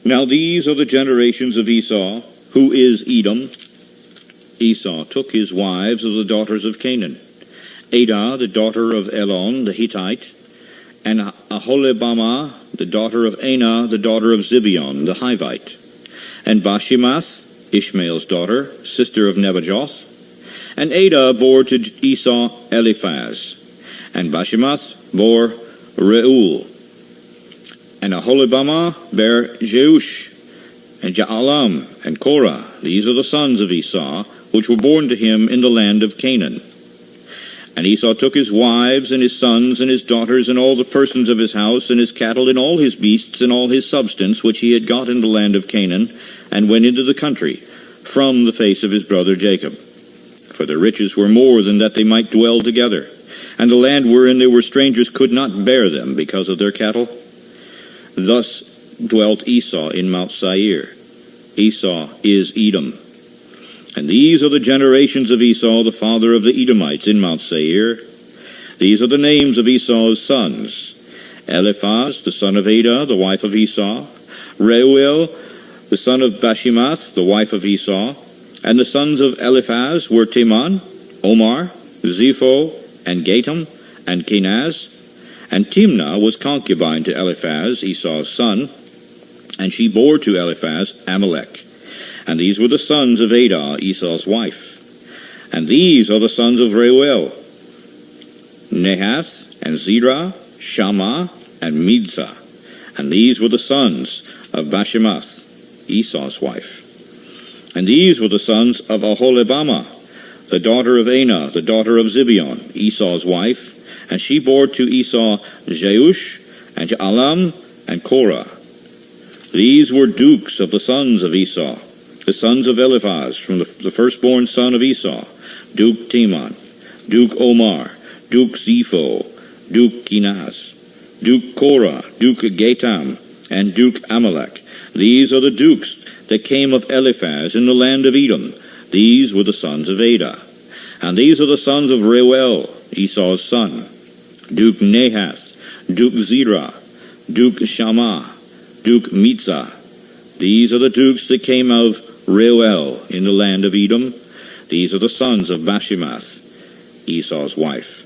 Now these are the generations of Esau, who is Edom. Esau took his wives of the daughters of Canaan, Adah, the daughter of Elon the Hittite, and Aholibamah, the daughter of Anah, the daughter of Zibeon the Hivite, and Bashimath, Ishmael's daughter, sister of Nebajoth. And Adah bore to Esau Eliphaz, and Bashimath bore Reuel, and Aholibamah bare Jeush, and Jaalam, and Korah. These are the sons of Esau, which were born to him in the land of Canaan. And Esau took his wives, and his sons, and his daughters, and all the persons of his house, and his cattle, and all his beasts, and all his substance, which he had got in the land of Canaan, and went into the country, from the face of his brother Jacob. For their riches were more than that they might dwell together, and the land wherein they were strangers could not bear them because of their cattle. Thus dwelt Esau in Mount Seir. Esau is Edom. And these are the generations of Esau, the father of the Edomites, in Mount Seir. These are the names of Esau's sons: Eliphaz, the son of Adah, the wife of Esau; Reuel, the son of Bashimath, the wife of Esau. And the sons of Eliphaz were Teman, Omar, Zepho, and Gatam, and Kenaz. And Timnah was concubine to Eliphaz, Esau's son, and she bore to Eliphaz Amalek. And these were the sons of Adah, Esau's wife. And these are the sons of Reuel: Nahath, and Zerah, Shammah, and Midzah. And these were the sons of Bashimath, Esau's wife. And these were the sons of Aholibamah, the daughter of Anah, the daughter of Zibeon, Esau's wife. And she bore to Esau Jeush, and Jaalam, and Korah. These were dukes of the sons of Esau, the sons of Eliphaz, from the firstborn son of Esau: Duke Teman, Duke Omar, Duke Zepho, Duke Kenaz, Duke Korah, Duke Gatam, and Duke Amalek. These are the dukes that came of Eliphaz in the land of Edom. These were the sons of Adah. And these are the sons of Reuel, Esau's son: Duke Nahath, Duke Zerah, Duke Shammah, Duke Mitzah. These are the dukes that came of Reuel in the land of Edom. These are the sons of Bashimath, Esau's wife.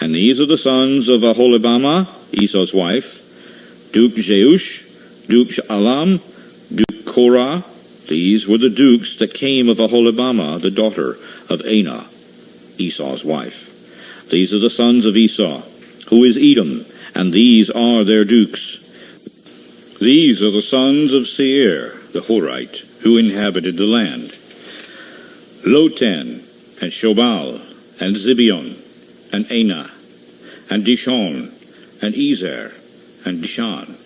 And these are the sons of Aholibamah, Esau's wife: Duke Jeush, Duke Jaalam, Duke Korah. These were the dukes that came of Aholibamah, the daughter of Anah, Esau's wife. These are the sons of Esau, who is Edom, and these are their dukes. These are the sons of Seir, the Horite, who inhabited the land: Lotan, and Shobal, and Zibeon, and Anah, and Dishon, and Ezer, and Dishan.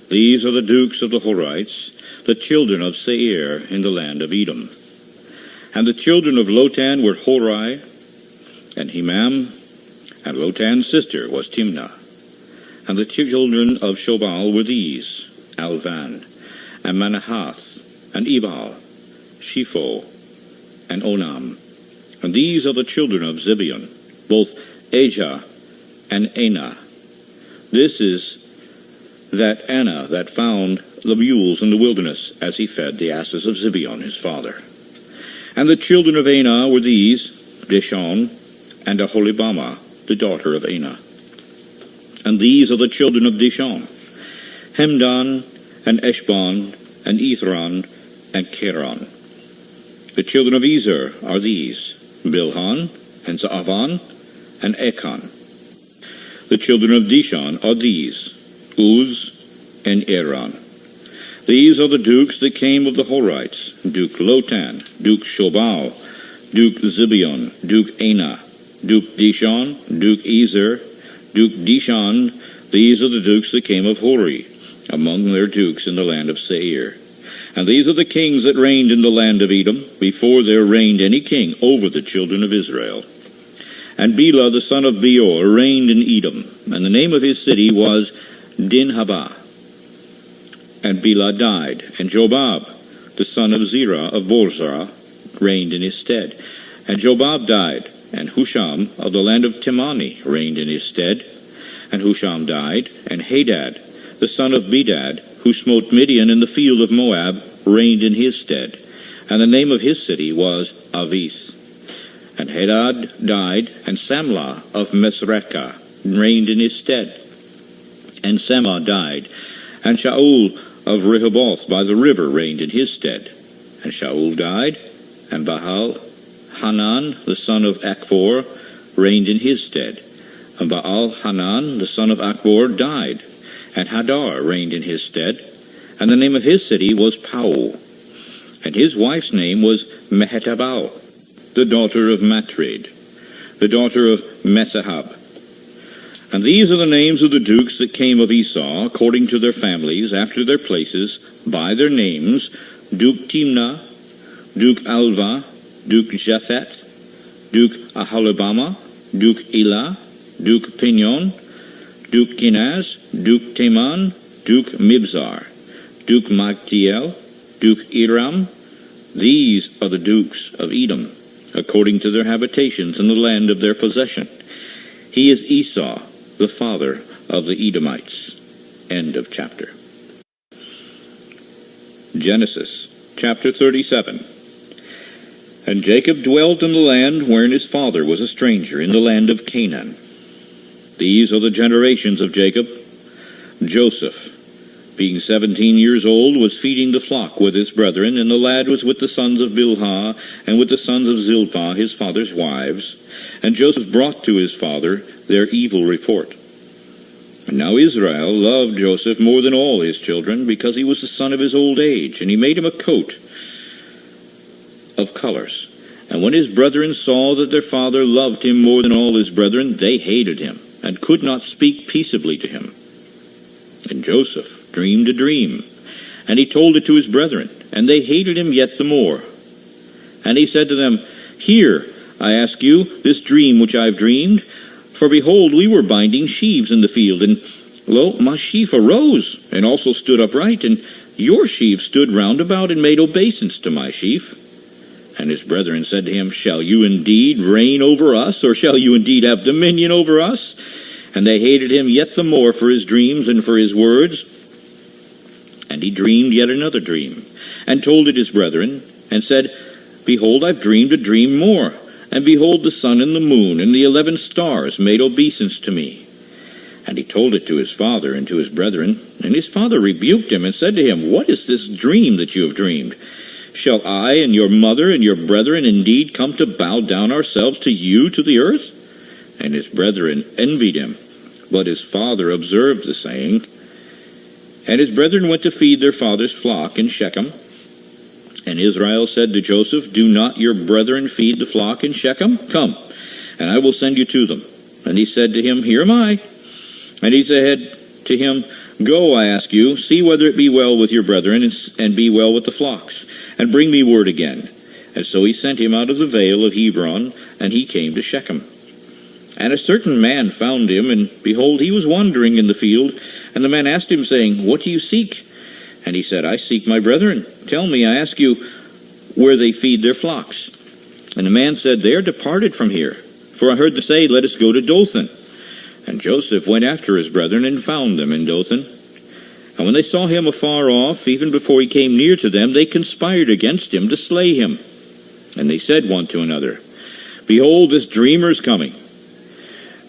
These are the dukes of the Horites, the children of Seir in the land of Edom. And the children of Lotan were Hori, and Hemam, and Lotan's sister was Timnah. And the children of Shobal were these: Alvan, and Manahath, and Ebal, Shepho, and Onam. And these are the children of Zibeon, both Ajah and Anah. This is that Anah that found the mules in the wilderness, as he fed the asses of Zibeon his father. And the children of Anah were these: Dishon, and Aholibamah, the daughter of Anah. And these are the children of Dishon: Hemdan, and Eshbon, and Ithran, and Keran. The children of Ezer are these: Bilhan, and Zaavan, and Achan. The children of Dishon are these: Uz, and Aran. These are the dukes that came of the Horites: Duke Lotan, Duke Shobal, Duke Zibeon, Duke Anah, Duke Dishon, Duke Ezer, Duke Dishan. These are the dukes that came of Hori, among their dukes in the land of Seir. And these are the kings that reigned in the land of Edom, before there reigned any king over the children of Israel. And Bela the son of Beor reigned in Edom, and the name of his city was Dinhabah. And Bela died, and Jobab the son of Zerah of Bozrah reigned in his stead. And Jobab died, and Husham of the land of Temani reigned in his stead. And Husham died, and Hadad the son of Bedad, who smote Midian in the field of Moab, reigned in his stead. And the name of his city was Avis. And Hadad died, and Samlah of Mesrekah reigned in his stead. And Samlah died, and Shaul of Rehoboth by the river reigned in his stead. And Shaul died, and Baal-Hanan the son of Achbor reigned in his stead. And Baal-Hanan the son of Achbor died, and Hadar reigned in his stead. And the name of his city was Pau. And his wife's name was Mehetabel, the daughter of Matred, the daughter of Mezahab. And these are the names of the dukes that came of Esau, according to their families, after their places, by their names: Duke Timnah, Duke Alva, Duke Jethet, Duke Aholibama, Duke Elah, Duke Pinion, Duke Kenaz, Duke Teman, Duke Mibzar, Duke Magtiel, Duke Iram. These are the dukes of Edom, according to their habitations in the land of their possession. He is Esau, the father of the Edomites. End of chapter. Genesis chapter 37. And Jacob dwelt in the land wherein his father was a stranger, in the land of Canaan. These are the generations of Jacob. Joseph, being 17 years old, was feeding the flock with his brethren, and the lad was with the sons of Bilhah, and with the sons of Zilpah, his father's wives. And Joseph brought to his father their evil report. And now Israel loved Joseph more than all his children, because he was the son of his old age, and he made him a coat of colors. And when his brethren saw that their father loved him more than all his brethren, they hated him, and could not speak peaceably to him. And Joseph dreamed a dream, and he told it to his brethren, and they hated him yet the more. And he said to them, Hear, I ask you, this dream which I have dreamed. For behold, we were binding sheaves in the field, and lo, my sheaf arose, and also stood upright, and your sheaf stood round about, and made obeisance to my sheaf. And his brethren said to him, Shall you indeed reign over us, or shall you indeed have dominion over us? And they hated him yet the more for his dreams and for his words. And he dreamed yet another dream, and told it his brethren, and said, Behold, I've dreamed a dream more. And behold, the sun and the moon and the 11 stars made obeisance to me. And he told it to his father and to his brethren. And his father rebuked him, and said to him, What is this dream that you have dreamed? Shall I and your mother and your brethren indeed come to bow down ourselves to you to the earth? And his brethren envied him, but his father observed the saying. And his brethren went to feed their father's flock in Shechem. And Israel said to Joseph, Do not your brethren feed the flock in Shechem? Come, and I will send you to them. And he said to him, Here am I. And he said to him, Go, I ask you, see whether it be well with your brethren, and be well with the flocks, and bring me word again. And so he sent him out of the vale of Hebron, and he came to Shechem. And a certain man found him, and behold, he was wandering in the field. And the man asked him, saying, What do you seek? And he said, I seek my brethren. Tell me, I ask you, where they feed their flocks. And the man said, They are departed from here. For I heard them say, Let us go to Dothan. And Joseph went after his brethren, and found them in Dothan. And when they saw him afar off, even before he came near to them, they conspired against him to slay him. And they said one to another, Behold, this dreamer is coming.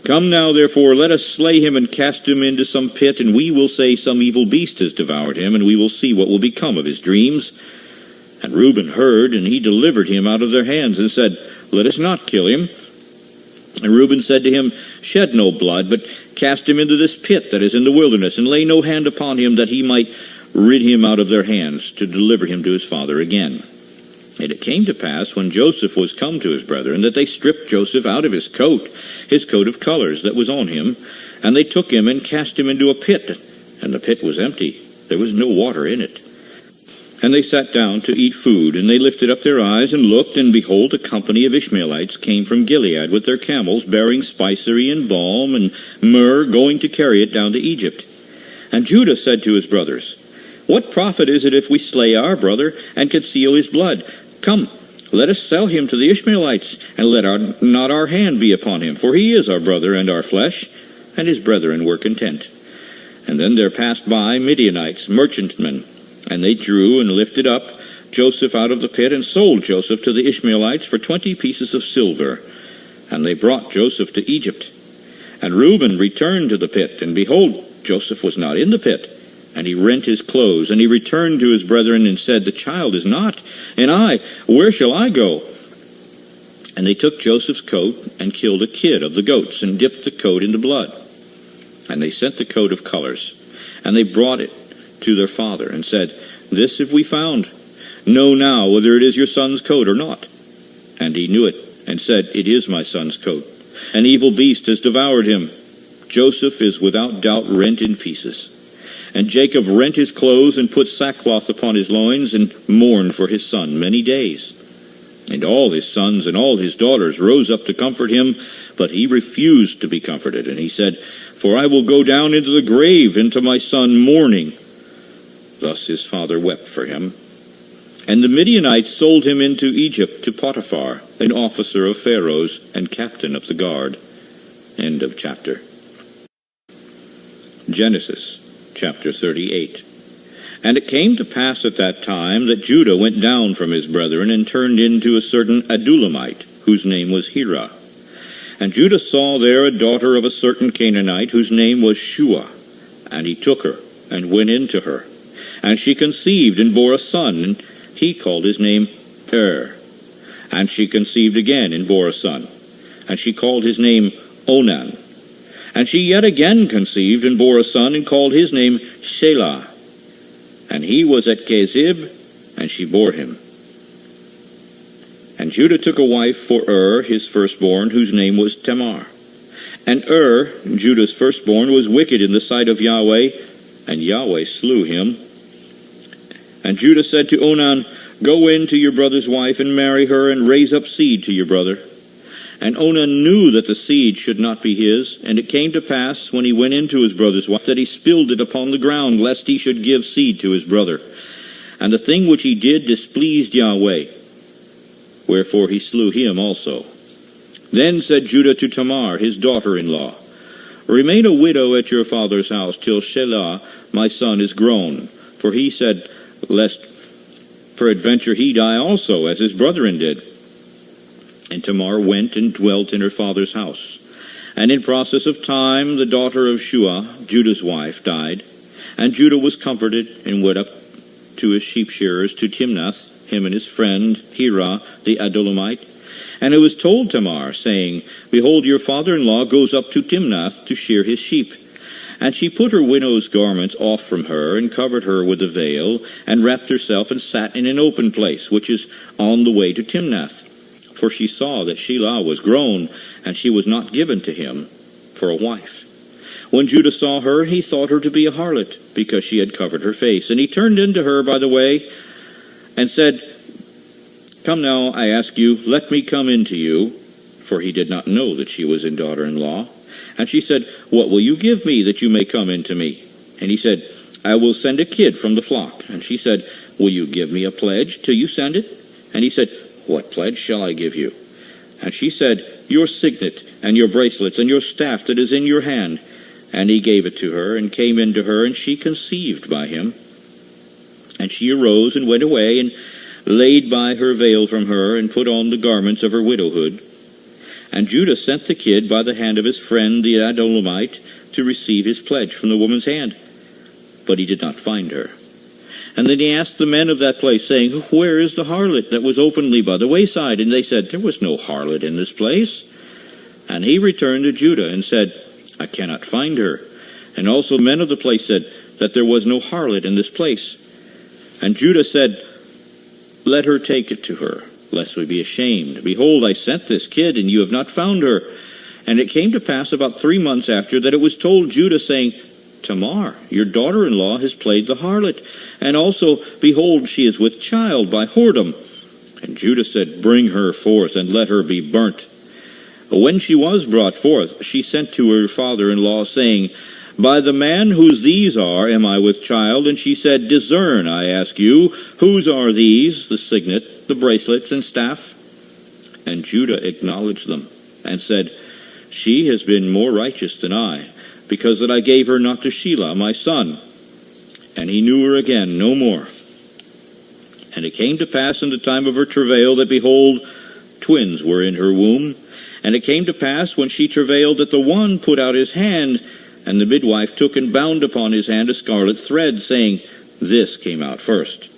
Come now, therefore, let us slay him and cast him into some pit, and we will say some evil beast has devoured him, and we will see what will become of his dreams. And Reuben heard, and he delivered him out of their hands, and said, Let us not kill him. And Reuben said to him, Shed no blood, but cast him into this pit that is in the wilderness, and lay no hand upon him, that he might rid him out of their hands, to deliver him to his father again. And it came to pass, when Joseph was come to his brethren, that they stripped Joseph out of his coat of colors that was on him, and they took him and cast him into a pit. And the pit was empty, there was no water in it. And they sat down to eat food, and they lifted up their eyes and looked, and behold, a company of Ishmaelites came from Gilead with their camels, bearing spicery and balm and myrrh, going to carry it down to Egypt. And Judah said to his brothers, What profit is it if we slay our brother and conceal his blood? Come, let us sell him to the Ishmaelites, and let not our hand be upon him, for he is our brother and our flesh. And his brethren were content. And then there passed by Midianites, merchantmen, and they drew and lifted up Joseph out of the pit, and sold Joseph to the Ishmaelites for 20 pieces of silver. And they brought Joseph to Egypt. And Reuben returned to the pit, and behold, Joseph was not in the pit. And he rent his clothes, and he returned to his brethren, and said, The child is not, and I, where shall I go? And they took Joseph's coat, and killed a kid of the goats, and dipped the coat in the blood. And they sent the coat of colors, and they brought it to their father, and said, This have we found. Know now whether it is your son's coat or not. And he knew it, and said, It is my son's coat. An evil beast has devoured him. Joseph is without doubt rent in pieces. And Jacob rent his clothes, and put sackcloth upon his loins, and mourned for his son many days. And all his sons and all his daughters rose up to comfort him, but he refused to be comforted. And he said, For I will go down into the grave, into my son mourning. Thus his father wept for him. And the Midianites sold him into Egypt to Potiphar, an officer of Pharaoh's and captain of the guard. End of chapter. Genesis chapter 38. And it came to pass at that time that Judah went down from his brethren, and turned into a certain Adulamite, whose name was Hira. And Judah saw there a daughter of a certain Canaanite, whose name was Shua. And he took her, and went into her. And she conceived, and bore a son, and he called his name And she conceived again, and bore a son. And she called his name Onan. And she yet again conceived, and bore a son, and called his name Shelah. And he was at Kezib, and she bore him. And Judah took a wife for his firstborn, whose name was Tamar. And Judah's firstborn, was wicked in the sight of Yahweh, and Yahweh slew him. And Judah said to Onan, Go in to your brother's wife, and marry her, and raise up seed to your brother. And Onan knew that the seed should not be his. And it came to pass, when he went into his brother's wife, that he spilled it upon the ground, lest he should give seed to his brother. And the thing which he did displeased Yahweh. Wherefore he slew him also. Then said Judah to Tamar, his daughter-in-law, Remain a widow at your father's house, till Shelah my son is grown. For he said, Lest peradventure he die also, as his brethren did. And Tamar went and dwelt in her father's house. And in process of time the daughter of Shua, Judah's wife, died. And Judah was comforted, and went up to his sheep shearers to Timnath, him and his friend Hira the Adulamite. And it was told Tamar, saying, Behold, your father-in-law goes up to Timnath to shear his sheep. And she put her widow's garments off from her, and covered her with a veil, and wrapped herself, and sat in an open place, which is on the way to Timnath. For she saw that Shelah was grown, and she was not given to him for a wife. When Judah saw her, he thought her to be a harlot, because she had covered her face. And he turned into her by the way, and said, Come now, I ask you, let me come in to you. For he did not know that she was his daughter-in-law. And she said, What will you give me, that you may come in to me? And he said, I will send a kid from the flock. And she said, Will you give me a pledge till you send it? And he said, What pledge shall I give you? And she said, Your signet, and your bracelets, and your staff that is in your hand. And he gave it to her, and came in to her, and she conceived by him. And she arose, and went away, and laid by her veil from her, and put on the garments of her widowhood. And Judah sent the kid by the hand of his friend the Adulamite, to receive his pledge from the woman's hand. But he did not find her. And then he asked the men of that place, saying, Where is the harlot that was openly by the wayside? And they said, There was no harlot in this place. And he returned to Judah, and said, I cannot find her. And also the men of the place said, that there was no harlot in this place. And Judah said, Let her take it to her, lest we be ashamed. Behold, I sent this kid, and you have not found her. And it came to pass about 3 months after, that it was told Judah, saying, Tamar, your daughter-in-law, has played the harlot. And also, behold, she is with child by whoredom. And Judah said, Bring her forth, and let her be burnt. When she was brought forth, she sent to her father-in-law, saying, By the man whose these are am I with child. And she said, Discern, I ask you, whose are these, the signet, the bracelets, and staff? And Judah acknowledged them, and said, She has been more righteous than I. because that I gave her not to Shelah my son. And he knew her again no more. And it came to pass in the time of her travail that, behold, twins were in her womb. And it came to pass, when she travailed, that the one put out his hand, and the midwife took and bound upon his hand a scarlet thread, saying, This came out first.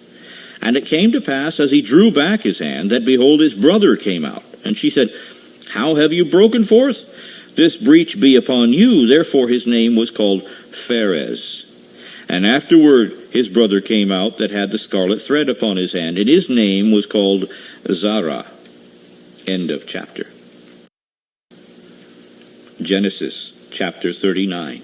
And it came to pass, as he drew back his hand, that, behold, his brother came out. And she said, How have you broken forth? This breach be upon you. Therefore his name was called Pharez. And afterward his brother came out that had the scarlet thread upon his hand, and his name was called Zara. End of chapter. Genesis chapter 39.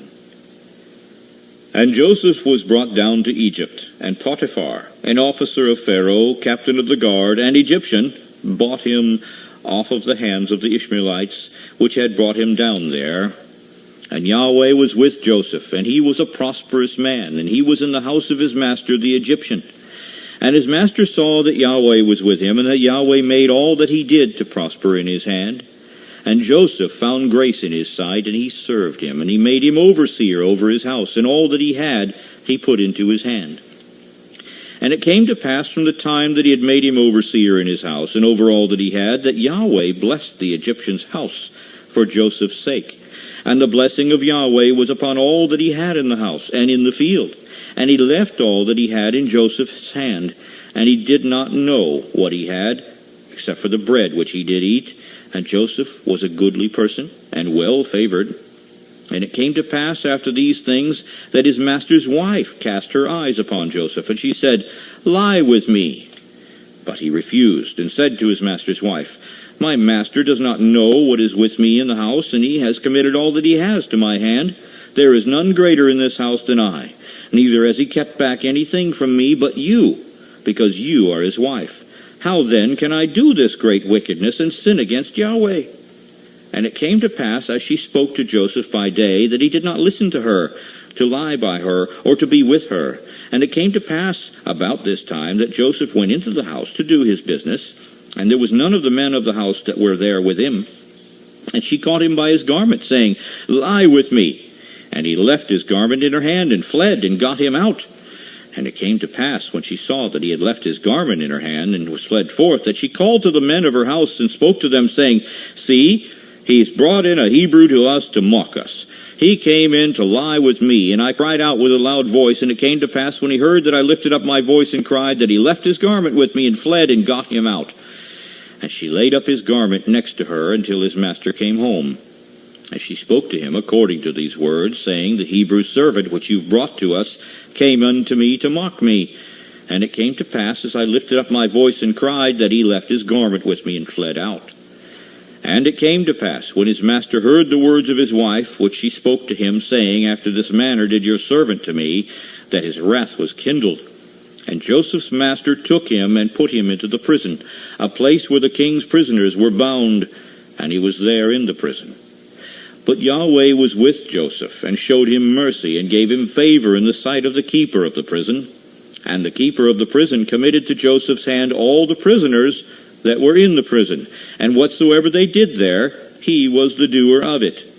And Joseph was brought down to Egypt, and Potiphar, an officer of Pharaoh, captain of the guard, and Egyptian, bought him off of the hands of the Ishmaelites, which had brought him down there. And Yahweh was with Joseph, and he was a prosperous man, and he was in the house of his master the Egyptian. And his master saw that Yahweh was with him, and that Yahweh made all that he did to prosper in his hand. And Joseph found grace in his sight, and he served him, and he made him overseer over his house, and all that he had he put into his hand. And it came to pass from the time that he had made him overseer in his house, and over all that he had, that Yahweh blessed the Egyptian's house for Joseph's sake. And the blessing of Yahweh was upon all that he had in the house and in the field. And he left all that he had in Joseph's hand, and he did not know what he had, except for the bread which he did eat. And Joseph was a goodly person, and well favored. And it came to pass after these things, that his master's wife cast her eyes upon Joseph, and she said, Lie with me. But he refused, and said to his master's wife, My master does not know what is with me in the house, and he has committed all that he has to my hand. There is none greater in this house than I. Neither has he kept back anything from me but you, because you are his wife. How then can I do this great wickedness and sin against Yahweh? And it came to pass, as she spoke to Joseph by day, that he did not listen to her, to lie by her, or to be with her. And it came to pass about this time that Joseph went into the house to do his business, and there was none of the men of the house that were there with him. And she caught him by his garment, saying, Lie with me. And he left his garment in her hand, and fled, and got him out. And it came to pass, when she saw that he had left his garment in her hand, and was fled forth, that she called to the men of her house, and spoke to them, saying, See, he's brought in a Hebrew to us to mock us. He came in to lie with me, and I cried out with a loud voice. And it came to pass, when he heard that I lifted up my voice and cried, that he left his garment with me, and fled, and got him out. And she laid up his garment next to her until his master came home. And she spoke to him according to these words, saying, The Hebrew servant which you've brought to us came unto me to mock me. And it came to pass, as I lifted up my voice and cried, that he left his garment with me and fled out. And it came to pass, when his master heard the words of his wife, which she spoke to him, saying, After this manner did your servant to me, that his wrath was kindled. And Joseph's master took him and put him into the prison, a place where the king's prisoners were bound, and he was there in the prison. But Yahweh was with Joseph, and showed him mercy, and gave him favor in the sight of the keeper of the prison. And the keeper of the prison committed to Joseph's hand all the prisoners that were in the prison, and whatsoever they did there, he was the doer of it.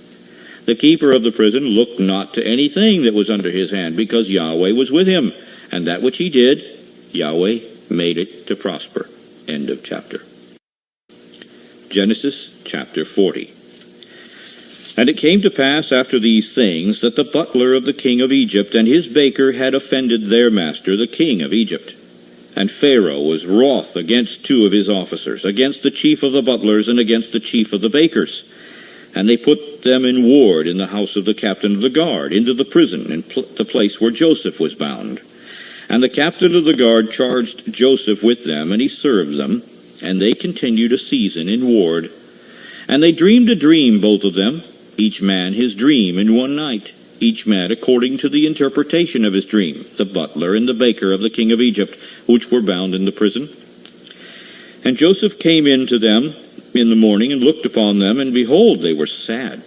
The keeper of the prison looked not to anything that was under his hand, because Yahweh was with him, and that which he did, Yahweh made it to prosper. End of chapter. Genesis chapter 40. And it came to pass after these things, that the butler of the king of Egypt and his baker had offended their master, the king of Egypt. And Pharaoh was wroth against two of his officers, against the chief of the butlers and against the chief of the bakers. And they put them in ward in the house of the captain of the guard, into the prison, in the place where Joseph was bound. And the captain of the guard charged Joseph with them, and he served them, and they continued a season in ward. And they dreamed a dream, both of them, each man his dream in one night, each man according to the interpretation of his dream, the butler and the baker of the king of Egypt, which were bound in the prison. And Joseph came in to them in the morning, and looked upon them, and behold, they were sad.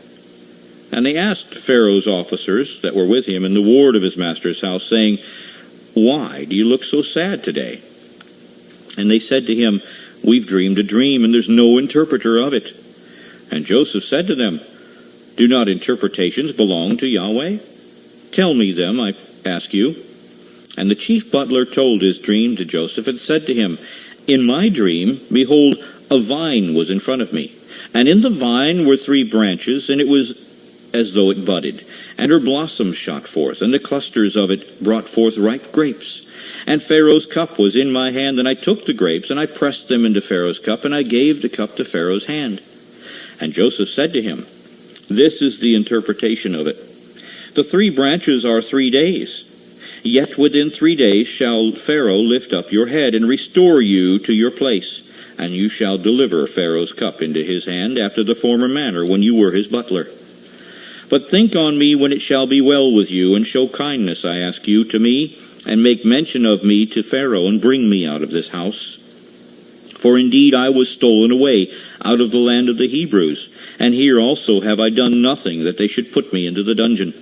And they asked Pharaoh's officers that were with him in the ward of his master's house, saying, Why do you look so sad today? And they said to him, We've dreamed a dream, and there's no interpreter of it. And Joseph said to them, Do not interpretations belong to Yahweh? Tell me them, I ask you. And the chief butler told his dream to Joseph, and said to him, In my dream, behold, a vine was in front of me, and in the vine were 3 branches, and it was as though it budded, and her blossoms shot forth, and the clusters of it brought forth ripe grapes. And Pharaoh's cup was in my hand, and I took the grapes, and I pressed them into Pharaoh's cup, and I gave the cup to Pharaoh's hand. And Joseph said to him, This is the interpretation of it. The 3 branches are 3 days. Yet within 3 days shall Pharaoh lift up your head, and restore you to your place, and you shall deliver Pharaoh's cup into his hand, after the former manner, when you were his butler. But think on me when it shall be well with you, and show kindness, I ask you, to me, and make mention of me to Pharaoh, and bring me out of this house. For indeed I was stolen away out of the land of the Hebrews, and here also have I done nothing that they should put me into the dungeon.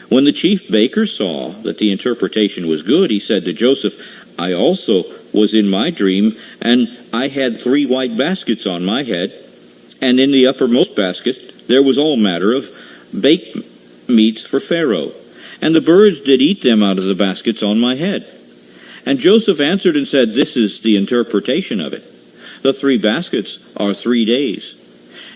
When the chief baker saw that the interpretation was good, he said to Joseph, I also was in my dream, and I had 3 white baskets on my head, and in the uppermost basket there was all manner of baked meats for Pharaoh, and the birds did eat them out of the baskets on my head. And Joseph answered and said, This is the interpretation of it. The 3 baskets are 3 days.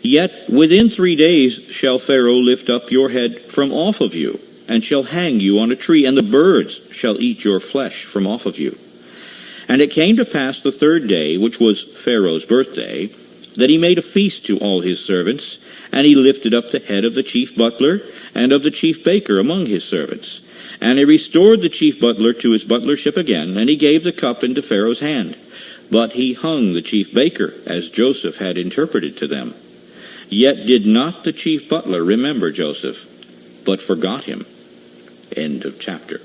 Yet within 3 days shall Pharaoh lift up your head from off of you, and shall hang you on a tree, and the birds shall eat your flesh from off of you. And it came to pass the 3rd day, which was Pharaoh's birthday, that he made a feast to all his servants, and he lifted up the head of the chief butler and of the chief baker among his servants. And he restored the chief butler to his butlership again, and he gave the cup into Pharaoh's hand. But he hung the chief baker, as Joseph had interpreted to them. Yet did not the chief butler remember Joseph, but forgot him. End of chapter.